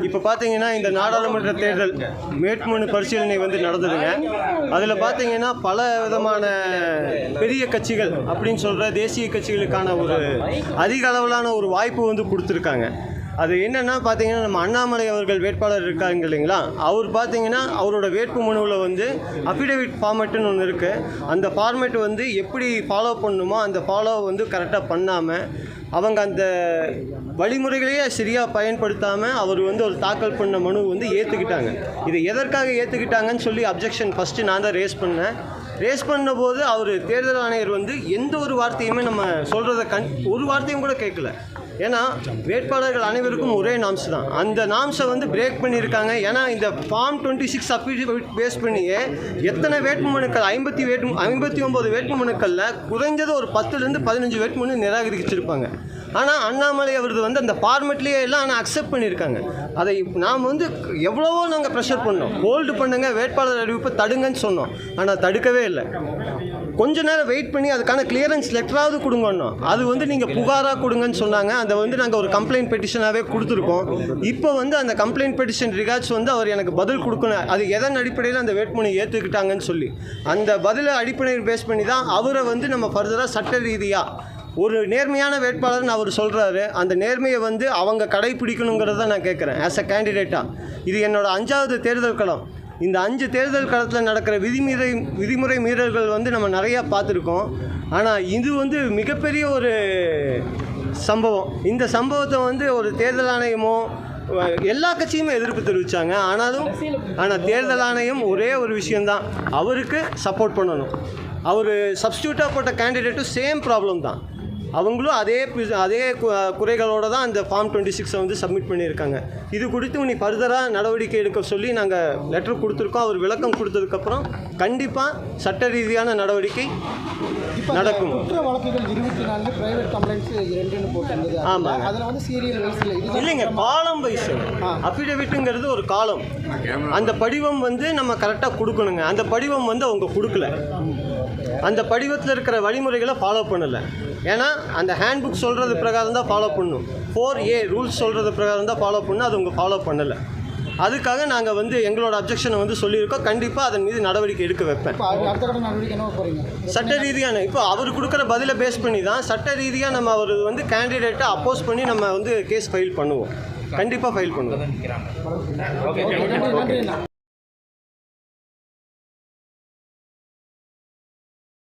இப்போ பார்த்தீங்கன்னா இந்த நாடாளுமன்ற தேர்தல் வேட்புமனு பரிசீலனை வந்து நடந்ததுங்க. அதில் பார்த்தீங்கன்னா பல விதமான பெரிய கட்சிகள் அப்படின்னு சொல்கிற தேசிய கட்சிகளுக்கான ஒரு அதிக அளவிலான ஒரு வாய்ப்பு வந்து கொடுத்துருக்காங்க. அது என்னென்னா பார்த்தீங்கன்னா நம்ம அண்ணாமலை அவர்கள் வேட்பாளர் இருக்காங்க இல்லைங்களா, அவர் பார்த்தீங்கன்னா அவரோட வேட்பு மனுவில் வந்து அஃபிடேவிட் ஃபார்மேட்டுன்னு ஒன்று இருக்குது. அந்த ஃபார்மேட் வந்து எப்படி ஃபாலோ பண்ணணுமோ அந்த ஃபாலோ வந்து கரெக்டாக பண்ணாமல் அவங்க அந்த வழிமுறைகளையே சரியாக பயன்படுத்தாமல் அவர் வந்து ஒரு தாக்கல் பண்ண மனு வந்து ஏற்றுக்கிட்டாங்க. இதை எதற்காக ஏற்றுக்கிட்டாங்கன்னு சொல்லி அப்ஜெக்ஷன் ஃபஸ்ட்டு நான் தான் ரேஸ் பண்ணேன். ரேஸ் பண்ணும்போது அவர் தேர்தல் ஆணையர் வந்து எந்த ஒரு வார்த்தையுமே நம்ம சொல்கிறத ஒரு வார்த்தையும் கூட கேட்கல. ஏன்னா வேட்பாளர்கள் அனைவருக்கும் ஒரே நாம்ஸ் தான். அந்த நாம்ஸை வந்து பிரேக் பண்ணியிருக்காங்க. ஏன்னா இந்த ஃபார்ம் 26 அஃபிடேவிட் பேஸ் பண்ணியே எத்தனை வேட்புமனுக்கள் 59 வேட்புமனுக்களில் குறைஞ்சது ஒரு 10லேருந்து 15 வேட்புமனு நிராகரிச்சிருப்பாங்க. ஆனால் அண்ணாமலை அவரது வந்து அந்த ஃபார்மெட்லேயே எல்லாம் ஆனால் அக்செப்ட் பண்ணியிருக்காங்க. அதை நாம் வந்து எவ்வளவோ நாங்கள் ப்ரெஷர் பண்ணோம், ஹோல்டு பண்ணுங்க, வேட்பாளர் அறிவிப்பை தடுங்கன்னு சொன்னோம். ஆனால் தடுக்கவே இல்லை. கொஞ்ச நேரம் வெயிட் பண்ணி அதுக்கான கிளியரன்ஸ் லெட்டராவது கொடுங்கன்னோம். அது வந்து நீங்கள் புகாராக கொடுங்கன்னு சொன்னாங்க. அதை வந்து நாங்கள் ஒரு கம்ப்ளைண்ட் பெட்டிஷனாகவே கொடுத்துருக்கோம். இப்போ வந்து அந்த கம்ப்ளைண்ட் பெட்டிஷன் ரிகார்ட்ஸ் வந்து அவர் எனக்கு பதில் கொடுக்கணும், அது எதன் அடிப்படையில் அந்த வேட்புமனு ஏற்றுக்கிட்டாங்கன்னு சொல்லி அந்த பதிலை அடிப்படையில் பேஸ் பண்ணி தான் அவரை வந்து நம்ம ஃபர்தராக சட்ட ரீதியாக ஒரு நேர்மையான வேட்பாளர்னு அவர் சொல்கிறாரு. அந்த நேர்மையை வந்து அவங்க கடைப்பிடிக்கணுங்கிறத நான் கேட்குறேன் ஆஸ் அ கேண்டிடேட்டாக. இது என்னோடய 5வது தேர்தல் களம். இந்த 5 தேர்தல் களத்தில் நடக்கிற விதிமுறை மீறல்கள் வந்து நம்ம நிறையா பார்த்துருக்கோம். ஆனால் இது வந்து மிகப்பெரிய ஒரு சம்பவம். இந்த சம்பவத்தை வந்து ஒரு தேர்தல் ஆணையமோ எல்லா கட்சியுமே எதிர்ப்பு தெரிவித்தாங்க. ஆனால் தேர்தல் ஆணையம் ஒரே ஒரு விஷயந்தான், அவருக்கு சப்போர்ட் பண்ணணும். அவர் சப்ஸ்டியூட்டாக போட்ட கேண்டிடேட்டும் சேம் ப்ராப்ளம் தான். அவங்களும் அதே குறைகளோடு தான் அந்த ஃபார்ம் 26 வந்து சப்மிட் பண்ணியிருக்காங்க. இது குறித்து நீ ஃபர்தராக நடவடிக்கை எடுக்க சொல்லி நாங்கள் லெட்டர் கொடுத்துருக்கோம். அவர் விளக்கம் கொடுத்ததுக்கப்புறம் கண்டிப்பாக சட்ட ரீதியான நடவடிக்கை நடக்கும். வழக்குகள் 24 பிரைவேட் கம்ப்ளைண்ட்ஸ் 2ன்னு போட்டிருந்தது. ஆமாம், அதில் வந்து சீரியல் வைஸ் இல்லைங்க, காலம் வைஸ் அஃபிடேவிட்டுங்கிறது ஒரு காலம். அந்த படிவம் வந்து நம்ம கரெக்டாக கொடுக்கணுங்க. அந்த படிவம் வந்து அவங்க கொடுக்கல. அந்த படிவத்தில் இருக்கிற வழிமுறைகளை ஃபாலோ பண்ணலை. ஏன்னா அந்த ஹேண்ட்புக் சொல்கிறது பிரகாரம் தான் ஃபாலோ பண்ணணும். 4A ரூல்ஸ் சொல்கிறது பிரகாரம் தான் ஃபாலோ பண்ணணும். அது அவங்க ஃபாலோ பண்ணலை. அதுக்காக நாங்கள் வந்து எங்களோட அப்ஜெக்ஷனை வந்து சொல்லியிருக்கோம். கண்டிப்பாக அதன் மீது நடவடிக்கை எடுக்க வைப்பேன். சட்ட ரீதியான இப்போ அவர் கொடுக்குற பதிலை பேஸ் பண்ணி தான் சட்ட ரீதியாக நம்ம அவர் வந்து கேண்டிடேட்டை அப்போஸ் பண்ணி நம்ம வந்து கேஸ் ஃபைல் பண்ணுவோம். கண்டிப்பாக ஃபைல் பண்ணுவோம்.